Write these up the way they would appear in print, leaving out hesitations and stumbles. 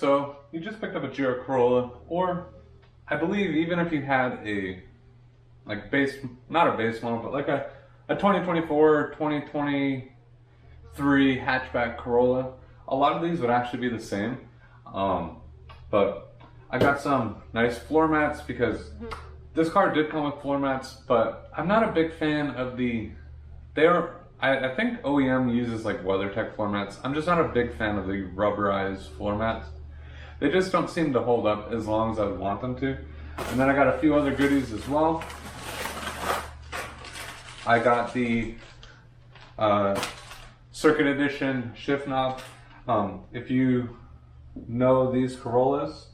so you just picked up a GR Corolla, or I believe even if you had a like base, not a base model, but like a 2024, 2023 hatchback Corolla, a lot of these would actually be the same. But I got some nice floor mats because this car did come with floor mats, but I'm not a big fan of I think OEM uses like WeatherTech floor mats. I'm just not a big fan of the rubberized floor mats. They just don't seem to hold up as long as I would want them to. And then I got a few other goodies as well. I got the Circuit Edition shift knob. If you know these Corollas,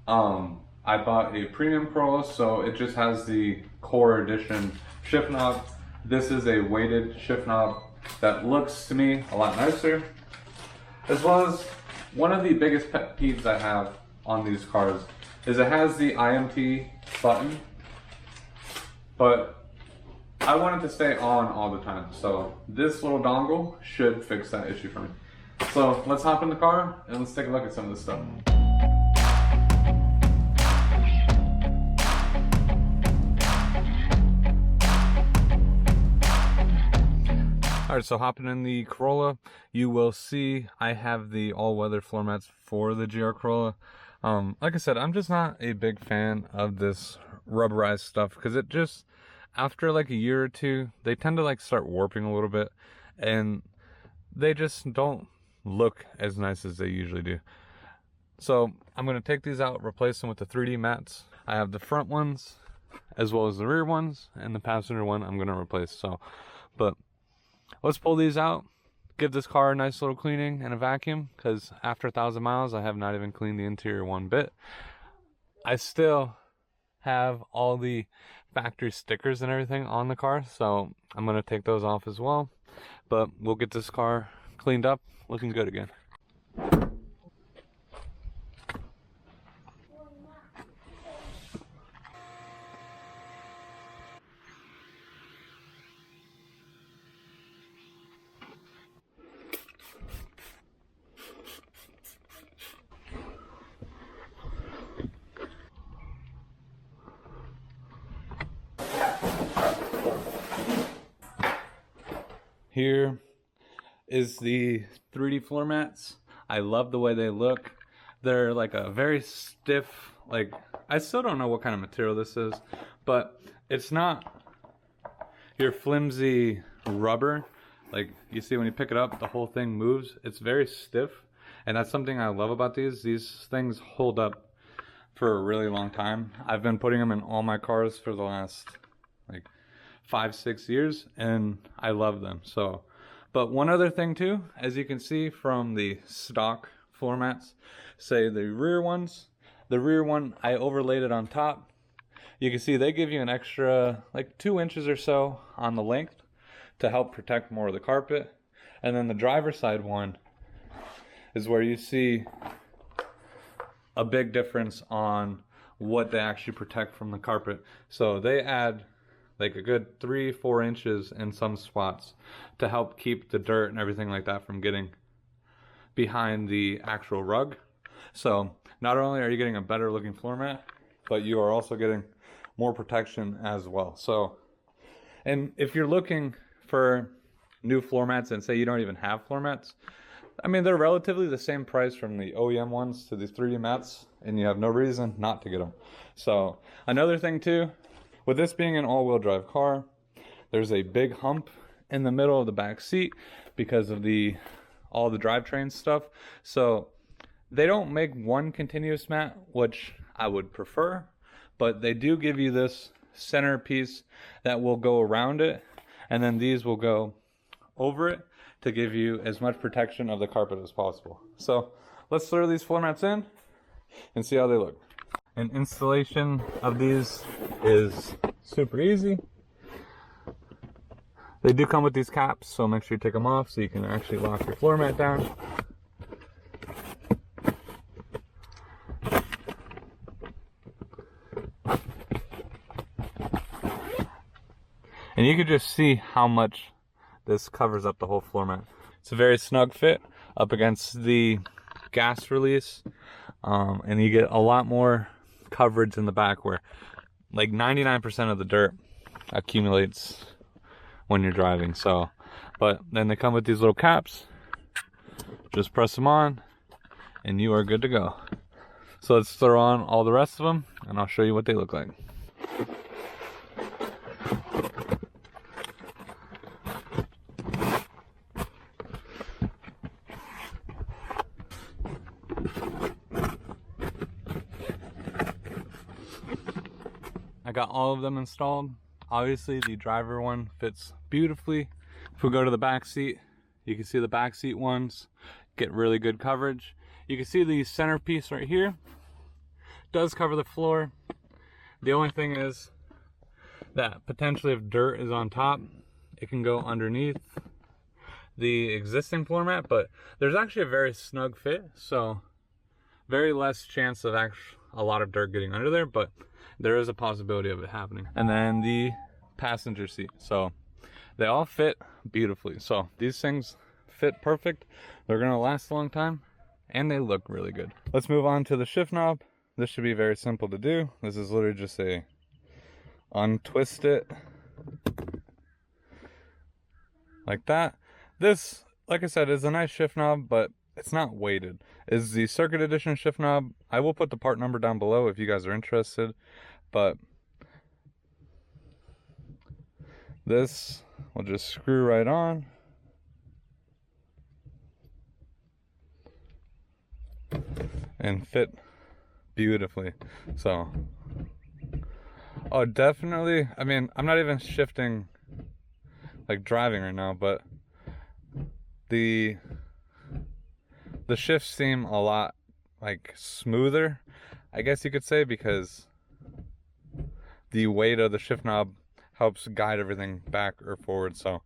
I bought a premium Corolla, so it just has the Core Edition shift knob. This is a weighted shift knob that looks to me a lot nicer. As well as one of the biggest pet peeves I have on these cars is it has the IMT button, but I want it to stay on all the time. So this little dongle should fix that issue for me. So let's hop in the car and let's take a look at some of this stuff. Alright, so hopping in the Corolla, you will see I have the all-weather floor mats for the GR Corolla. Like I said, I'm just not a big fan of this rubberized stuff because it just, after like a year or two, they tend to like start warping a little bit and they just don't look as nice as they usually do. So I'm going to take these out, replace them with the 3D mats. I have the front ones as well as the rear ones, and the passenger one I'm going to replace. So, but let's pull these out, give this car a nice little cleaning and a vacuum, because after 1,000 miles I have not even cleaned the interior one bit. I still have all the factory stickers and everything on the car, so I'm going to take those off as well. But we'll get this car cleaned up, looking good again. Here is the 3D floor mats. I love the way they look. They're like a very stiff, like, I still don't know what kind of material this is, but it's not your flimsy rubber. Like you see when you pick it up, the whole thing moves. It's very stiff, and that's something I love about these. These things hold up for a really long time. I've been putting them in all my cars for the last like 5-6 years, and I love them. So, but one other thing too, as you can see from the stock floor mats, say the rear ones, the rear one I overlaid it on top. You can see they give you an extra like 2 inches or so on the length to help protect more of the carpet. And then the driver's side one is where you see a big difference on what they actually protect from the carpet. So they add like a good 3-4 inches in some spots to help keep the dirt and everything like that from getting behind the actual rug. So not only are you getting a better looking floor mat, but you are also getting more protection as well. So, and if you're looking for new floor mats and say you don't even have floor mats, I mean, they're relatively the same price from the OEM ones to these 3D mats, and you have no reason not to get them. So another thing too, with this being an all-wheel drive car, there's a big hump in the middle of the back seat because of all the drivetrain stuff. So they don't make one continuous mat, which I would prefer, but they do give you this center piece that will go around it, and then these will go over it to give you as much protection of the carpet as possible. So let's throw these floor mats in and see how they look. And installation of these is super easy. They do come with these caps, so make sure you take them off so you can actually lock your floor mat down. And you can just see how much this covers up the whole floor mat. It's a very snug fit up against the gas release and you get a lot more coverage in the back where like 99% of the dirt accumulates when you're driving. So, but then they come with these little caps. Just press them on and you are good to go. So let's throw on all the rest of them and I'll show you what they look like. I got all of them installed. Obviously the driver one fits beautifully. If we go to the back seat, you can see the back seat ones get really good coverage. You can see the centerpiece right here does cover the floor. The only thing is that potentially if dirt is on top, it can go underneath the existing floor mat, but there's actually a very snug fit, so very less chance of a lot of dirt getting under there, but there is a possibility of it happening. And then the passenger seat. So they all fit beautifully. So these things fit perfect. They're gonna last a long time and they look really good. Let's move on to the shift knob. This should be very simple to do. This is literally just a untwist it like that. This, like I said, is a nice shift knob, but it's not weighted. Is the circuit edition shift knob. I will put the part number down below if you guys are interested, but this will just screw right on. And fit beautifully. So, oh, definitely. I mean, I'm not even shifting like driving right now, but the shifts seem a lot like smoother, I guess you could say, because the weight of the shift knob helps guide everything back or forward. So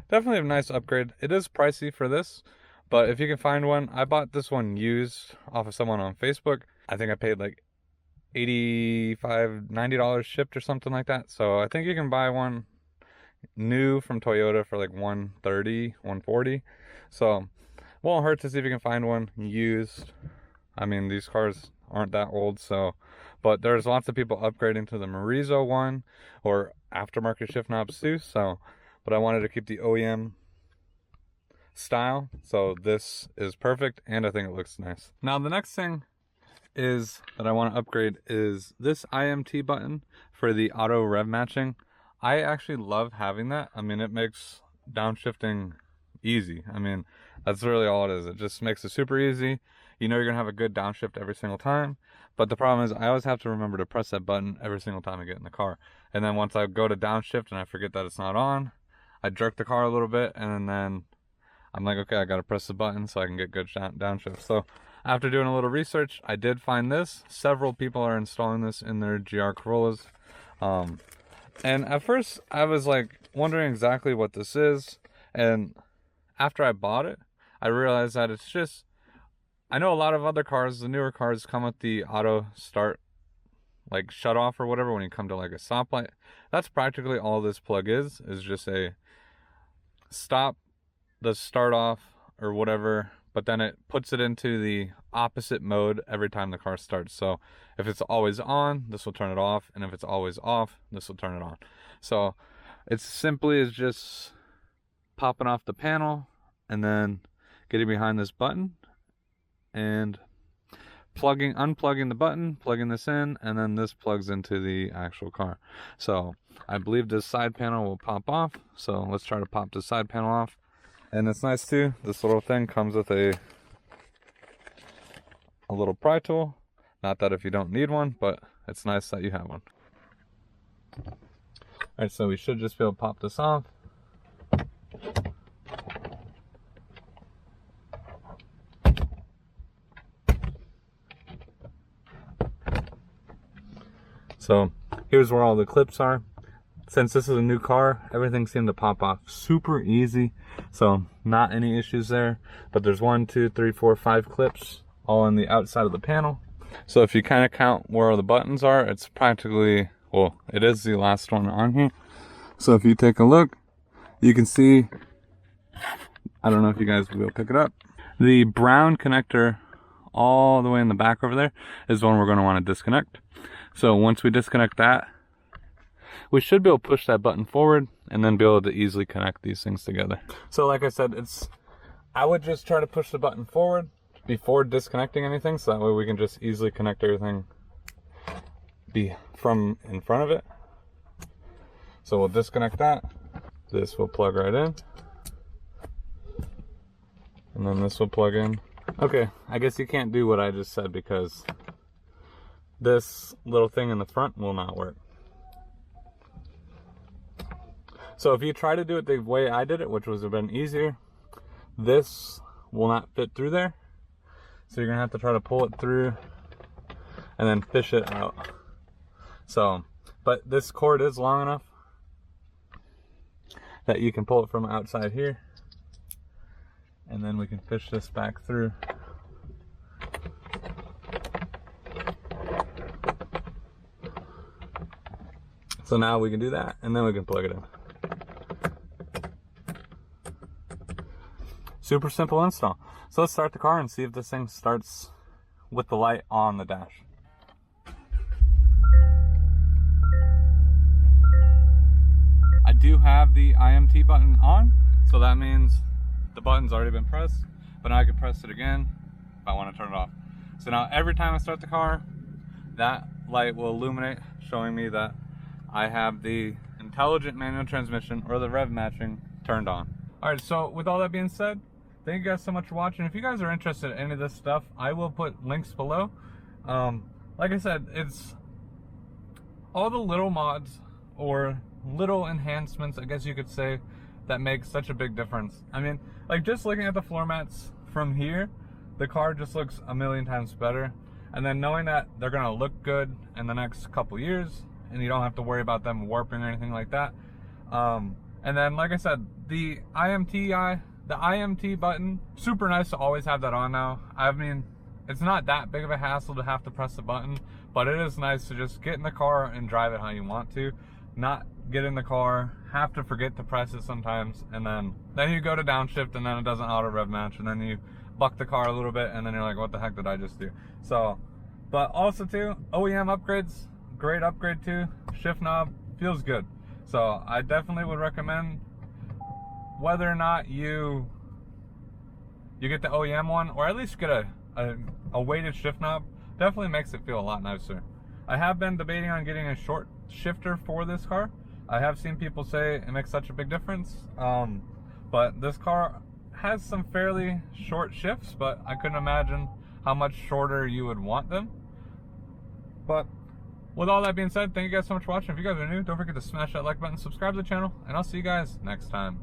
definitely a nice upgrade. It is pricey for this, but if you can find one, I bought this one used off of someone on Facebook. I think I paid like $85-$90 shipped or something like that. So I think you can buy one new from Toyota for like $130, $140. So won't hurt to see if you can find one used. I mean, these cars aren't that old, so, but there's lots of people upgrading to the Marizo one or aftermarket shift knobs too. So, but I wanted to keep the OEM style, so this is perfect and I think it looks nice. Now the next thing is that I want to upgrade is this IMT button for the auto rev matching. I actually love having that. I mean, it makes downshifting easy. I mean, that's really all it is. It just makes it super easy. You know you're gonna have a good downshift every single time, but the problem is I always have to remember to press that button every single time I get in the car. And then once I go to downshift and I forget that it's not on, I jerk the car a little bit and then I'm like, okay, I gotta press the button so I can get good downshift. So after doing a little research, I did find this. Several people are installing this in their GR Corollas. And at first I was like wondering exactly what this is. And after I bought it, I realized that it's just, I know a lot of other cars, the newer cars come with the auto start, like shut off or whatever when you come to like a stoplight. That's practically all this plug is just a stop, the start off or whatever, but then it puts it into the opposite mode every time the car starts. So if it's always on, this will turn it off, and if it's always off, this will turn it on. So it's simply is just popping off the panel and then getting behind this button and unplugging the button, plugging this in, and then this plugs into the actual car. So I believe this side panel will pop off. So let's try to pop the side panel off. And it's nice too, this little thing comes with a little pry tool. Not that if you don't need one, but it's nice that you have one. Alright, so we should just be able to pop this off. So here's where all the clips are. Since this is a new car, everything seemed to pop off super easy. So not any issues there. But there's 1, 2, 3, 4, 5 clips all on the outside of the panel. So if you kind of count where all the buttons are, it's practically, well, it is the last one on here. So if you take a look, you can see, I don't know if you guys will be able to pick it up. The brown connector all the way in the back over there is one we're going to want to disconnect. So once we disconnect that, we should be able to push that button forward and then be able to easily connect these things together. So like I said, I would just try to push the button forward before disconnecting anything, so that way we can just easily connect everything from in front of it. So we'll disconnect that. This will plug right in. And then this will plug in. Okay, I guess you can't do what I just said because this little thing in the front will not work. So if you try to do it the way I did it, which would have been easier, this will not fit through there. So you're gonna have to try to pull it through and then fish it out. So, but this cord is long enough that you can pull it from outside here, and then we can fish this back through. So now we can do that, and then we can plug it in. Super simple install. So let's start the car and see if this thing starts with the light on the dash. I do have the IMT button on, so that means the button's already been pressed, but now I can press it again if I want to turn it off. So now every time I start the car, that light will illuminate, showing me that I have the intelligent manual transmission, or the rev matching, turned on. Alright, so with all that being said, thank you guys so much for watching. If you guys are interested in any of this stuff, I will put links below. Like I said, it's all the little mods or little enhancements, I guess you could say, that make such a big difference. I mean, like just looking at the floor mats from here, the car just looks a million times better. And then knowing that they're gonna look good in the next couple years, and you don't have to worry about them warping or anything like that. And then, like I said, the IMT button, super nice to always have that on now. I mean, it's not that big of a hassle to have to press the button, but it is nice to just get in the car and drive it how you want to. Not get in the car, have to forget to press it sometimes, and then you go to downshift and then it doesn't auto rev match, and then you buck the car a little bit and then you're like, what the heck did I just do? So, but also too, OEM upgrades, great upgrade too. Shift knob feels good. So I definitely would recommend, whether or not you get the OEM one, or at least get a weighted shift knob, definitely makes it feel a lot nicer. I have been debating on getting a short shifter for this car. I have seen people say it makes such a big difference, but this car has some fairly short shifts, but I couldn't imagine how much shorter you would want them. But with all that being said, thank you guys so much for watching. If you guys are new, don't forget to smash that like button, subscribe to the channel, and I'll see you guys next time.